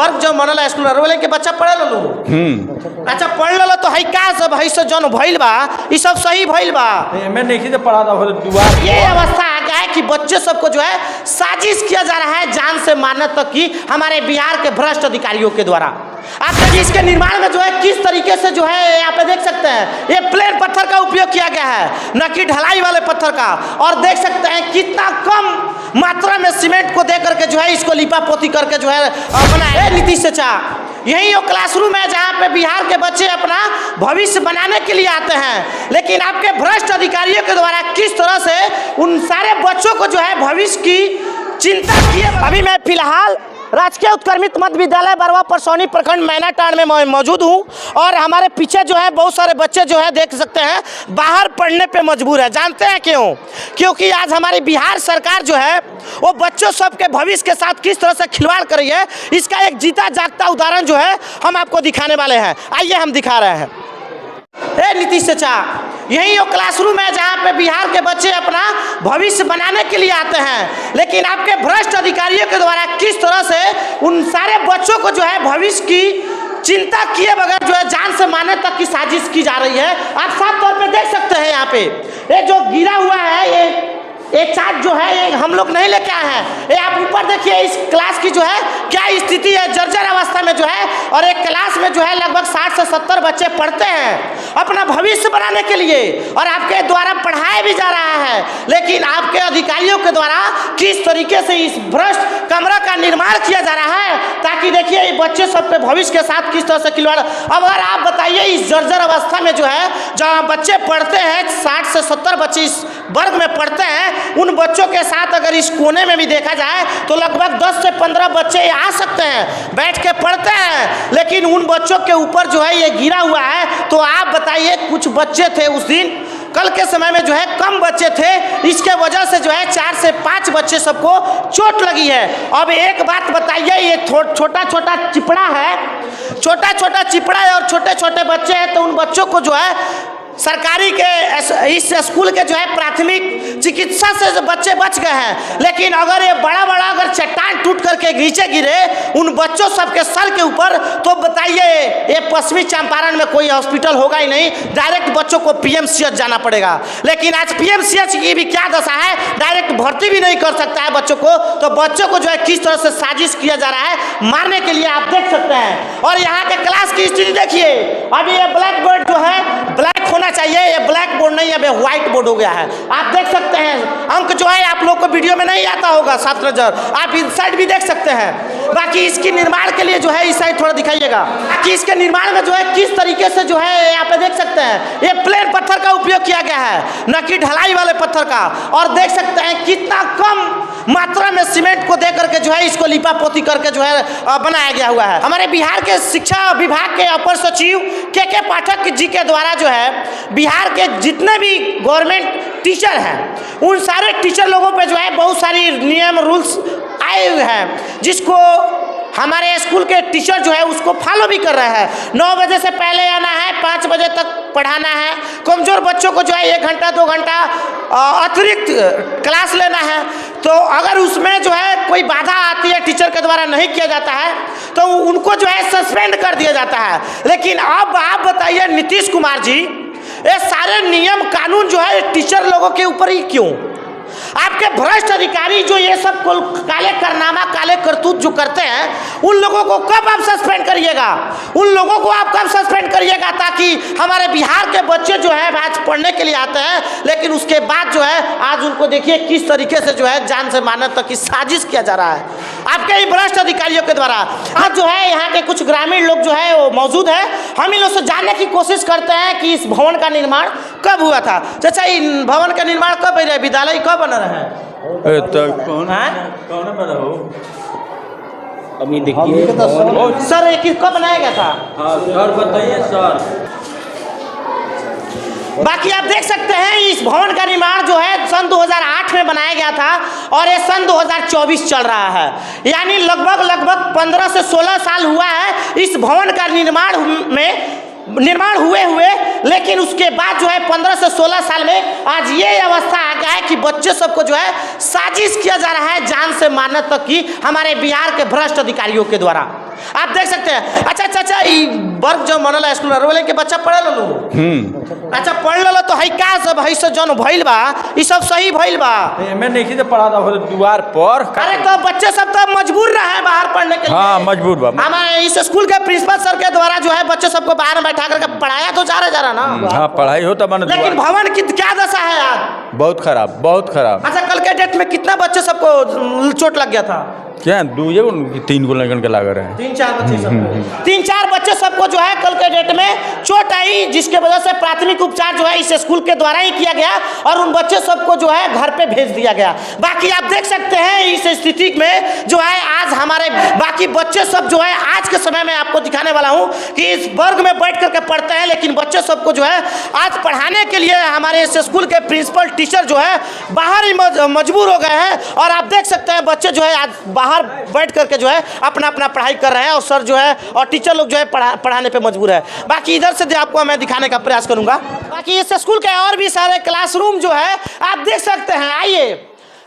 वर्ग जो मनल स्कूल बोले कि बच्चा पढ़ लो। अच्छा पढ़ लो तो है का सब है से जन भइल बा ये सब सही भइल बा। मैं नहीं पढ़ा था ये अवस्था आ गया है कि बच्चे सबको जो है साजिश किया जा रहा है जान से मारने तक की हमारे बिहार के भ्रष्ट अधिकारियों के द्वारा। आप देखिए इसके निर्माण में जो है किस तरीके से जो है यहाँ पे देख सकते हैं ये प्लेन पत्थर का उपयोग किया गया है न कि ढलाई वाले पत्थर का। और देख सकते हैं कितना कम मात्रा में सीमेंट को दे करके जो है इसको लिपा पोती करके जो है बनाया नीतीश चाचा। यही वो क्लासरूम है जहाँ पे बिहार के बच्चे अपना भविष्य बनाने के लिए आते हैं, लेकिन आपके भ्रष्ट अधिकारियों के द्वारा किस तरह से उन सारे बच्चों को जो है भविष्य की चिंता किए। अभी मैं फिलहाल राजकीय उत्क्रमित मध्य विद्यालय बरवा परसौनी प्रखंड मैनाटांड में मौजूद हूँ और हमारे पीछे जो है बहुत सारे बच्चे जो है देख सकते हैं बाहर पढ़ने पे मजबूर है। जानते हैं क्यों? क्योंकि आज हमारी बिहार सरकार जो है वो बच्चों सबके भविष्य के साथ किस तरह से खिलवाड़ कर रही है, इसका एक जीता जागता उदाहरण जो है हम आपको दिखाने वाले हैं। आइए हम दिखा रहे हैं। नीतीश चाचा, यही वो क्लासरूम है जहाँ पे बिहार के बच्चे अपना भविष्य बनाने के लिए आते हैं, लेकिन आपके भ्रष्ट अधिकारियों के द्वारा किस तरह से उन सारे बच्चों को जो है भविष्य की चिंता किए बगैर जो है जान से मारने तक की साजिश की जा रही है। आप साफ तौर पे देख सकते हैं यहाँ पे ये जो गिरा हुआ है ये चार्ट जो है ये हम लोग नहीं लेके आए हैं। ये आप ऊपर देखिए इस क्लास की जो है क्या स्थिति है, जर्जर अवस्था में जो है। और एक क्लास में जो है लगभग 60 से 70 बच्चे पढ़ते हैं अपना भविष्य बनाने के लिए और आपके द्वारा पढ़ाया भी जा रहा है, लेकिन आपके अधिकारियों के द्वारा किस तरीके से इस भ्रष्ट कमरा का निर्माण किया जा रहा है ताकि देखिए ये बच्चे सब पे भविष्य के साथ किस तरह से खिलवाड़। अब अगर आप बताइए इस जर्जर अवस्था में जो है जहाँ बच्चे पढ़ते हैं 60 से 70 बच्चे इस वर्ग में पढ़ते हैं, उन बच्चों के साथ अगर इस कोने में भी देखा जाए तो लगभग 10 से 15 बच्चे आ सकते हैं बैठ के पढ़ते हैं, लेकिन उन बच्चों के ऊपर जो है ये गिरा हुआ है। तो आप बताइए कुछ बच्चे थे उस दिन कल के समय में जो है कम बच्चे थे, इसके वजह से जो है 4 से 5 बच्चे सबको चोट लगी है। अब एक बात बताइए ये छोटा छोटा चिपड़ा है, छोटा छोटा चिपड़ा है और छोटे छोटे बच्चे हैं, तो उन बच्चों को जो है सरकारी के इस स्कूल के जो है प्राथमिक चिकित्सा से जो बच्चे बच गए हैं, लेकिन अगर ये बड़ा बड़ा अगर चट्टान टूट करके नीचे गिरे उन बच्चों सबके सर के ऊपर तो बताइए ये पश्चिमी चंपारण में कोई हॉस्पिटल होगा ही नहीं, डायरेक्ट बच्चों को पीएमसीएच जाना पड़ेगा। लेकिन आज पीएमसीएच की भी क्या दशा है, डायरेक्ट भर्ती भी नहीं कर सकता है बच्चों को। तो बच्चों को जो है किस तरह से साजिश किया जा रहा है मारने के लिए आप देख सकते हैं। और यहाँ के क्लास की स्थिति देखिए, अभी ये ब्लैक बोर्ड जो है ब्लैक होना चाहिए, ये ब्लैक बोर्ड नहीं अब व्हाइट बोर्ड हो गया है। आप देख सकते हैं अंक जो है आप लोग को वीडियो में नहीं आता होगा साफ नजर, आप इस साइड भी देख सकते हैं। बाकी इसके निर्माण के लिए जो है इस साइड थोड़ा दिखाइएगा कि इसके निर्माण में जो है किस तरीके से जो है यहाँ पे देख सकते हैं ये प्लेन पत्थर का उपयोग किया गया है न कि ढलाई वाले पत्थर का। और देख सकते हैं कितना कम मात्रा में सीमेंट को दे करके जो है इसको लिपा पोती करके जो है बनाया गया हुआ है। हमारे बिहार के शिक्षा विभाग के अपर सचिव के पाठक जी के द्वारा जो है बिहार के जितने भी गवर्नमेंट टीचर हैं उन सारे टीचर लोगों पे जो है बहुत सारी नियम रूल्स आए हुए हैं, जिसको हमारे स्कूल के टीचर जो है उसको फॉलो भी कर रहे हैं। 9 बजे से पहले आना है, 5 बजे तक पढ़ाना है, कमजोर बच्चों को जो है 1 घंटा 2 घंटा अतिरिक्त क्लास लेना है। तो अगर उसमें जो है कोई बाधा आती है टीचर के द्वारा नहीं किया जाता है तो उनको जो है सस्पेंड कर दिया जाता है। लेकिन अब आप बताइए नीतीश कुमार जी ये सारे नियम कानून जो है टीचर लोगों के ऊपर ही क्यों? आपके भ्रष्ट अधिकारी जो ये सब काले कारनामा काले करतूत जो करते हैं उन लोगों को कब आप सस्पेंड करिएगा? उन लोगों को आप कब सस्पेंड करिएगा ताकि हमारे बिहार के बच्चे जो है आज पढ़ने के लिए आते हैं, लेकिन उसके बाद जो है आज उनको देखिए किस तरीके से जो है जान से मारने तक की साजिश किया जा रहा है आपके ही भ्रष्ट अधिकारियों के द्वारा। आज जो है यहाँ के कुछ ग्रामीण लोग जो है वो मौजूद है, हम इन लोग से जानने की कोशिश करते हैं कि इस भवन का निर्माण कब हुआ था। चाचा इन भवन का निर्माण कब हो रहा है, विद्यालय कब बना रहा है? अभी देखिए सर ये कब बनाया गया था? सर बताइए सर। बाकी आप देख सकते हैं इस भवन का निर्माण जो है सन 2008 में बनाया गया था और ये सन 2024 चल रहा है, यानी लगभग 15 से 16 साल हुआ है इस भवन का निर्माण हुए, लेकिन उसके बाद जो है 15 से 16 साल में आज ये अवस्था आ गया है कि बच्चे सबको जो है साजिश किया जा रहा है जान से मारने तक की हमारे बिहार के भ्रष्ट अधिकारियों के द्वारा। आप देख सकते हैं। अच्छा चाचा ई वर्ग जो मनल है स्कूल रोले के बच्चा पढ़े लो। अच्छा पढ़ लो तो हई का सब हई से जन भइल बा ई सब सही भइल बा। मैं नहीं से पढ़ा था द्वार पर। अरे तो बच्चे सब तो मजबूर रहे बाहर पढ़ने के लिए। हाँ मजबूर बा। हमारे इस स्कूल के प्रिंसिपल सर के द्वारा जो है बच्चे सबको बाहर में बैठा करके पढ़ाया तो जा रहा ना। हाँ पढ़ाई होता बन। लेकिन भवन की क्या दशा है यार। बहुत खराब बहुत खराब। अच्छा कल के डेट में कितना बच्चे सबको चोट लग गया था। क्या 2 3 लगन के लाग रहे हैं। 3-4 बच्चे सबको 3-4 बच्चे सबको जो है कल के डेट में चोट आई, जिसके वजह से प्राथमिक उपचार जो है इस स्कूल के द्वारा ही किया गया और उन बच्चे सबको जो है घर पे भेज दिया गया। बाकी आप देख सकते हैं इस स्थिति में जो है आज हमारे बाकी बच्चे सब जो है आज के समय में आपको दिखाने वाला हूँ कि इस वर्ग में बैठ करके पढ़ते हैं, लेकिन बच्चे सबको जो है आज पढ़ाने के लिए हमारे इस स्कूल के प्रिंसिपल टीचर जो है बाहर ही मजबूर हो गए हैं। और आप देख सकते हैं बच्चे जो है आज बाहर बैठ करके जो है अपना अपना पढ़ाई कर रहे हैं और सर जो है और टीचर लोग जो है पढ़ाने पे मजबूर है। बाकी इधर से आपको मैं दिखाने का प्रयास करूंगा। बाकी इस स्कूल के और भी सारे क्लासरूम जो है आप देख सकते हैं। आइए,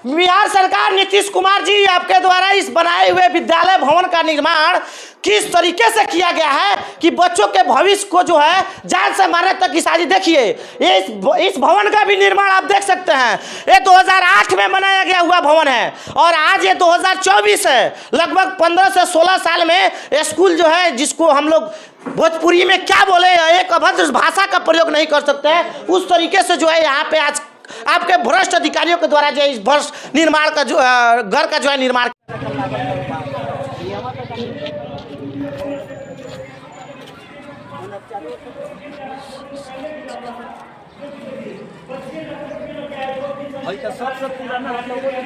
बिहार सरकार नीतीश कुमार जी आपके द्वारा इस बनाए हुए विद्यालय भवन का निर्माण किस तरीके से किया गया है कि बच्चों के भविष्य को जो है जान से मारने तक की साजिश। देखिए ये इस भवन का भी निर्माण आप देख सकते हैं। ये 2008 में बनाया गया हुआ भवन है और आज ये 2024 है। लगभग 15 से 16 साल में स्कूल जो है, जिसको हम लोग भोजपुरी में क्या बोले, एक अभद्र भाषा का प्रयोग नहीं कर सकते हैं, उस तरीके से जो है यहाँ पे आज आपके भ्रष्ट अधिकारियों के द्वारा जो इस भ्रष्ट निर्माण का जो घर का जो है निर्माण। सबसे पुराना हम लोगों ने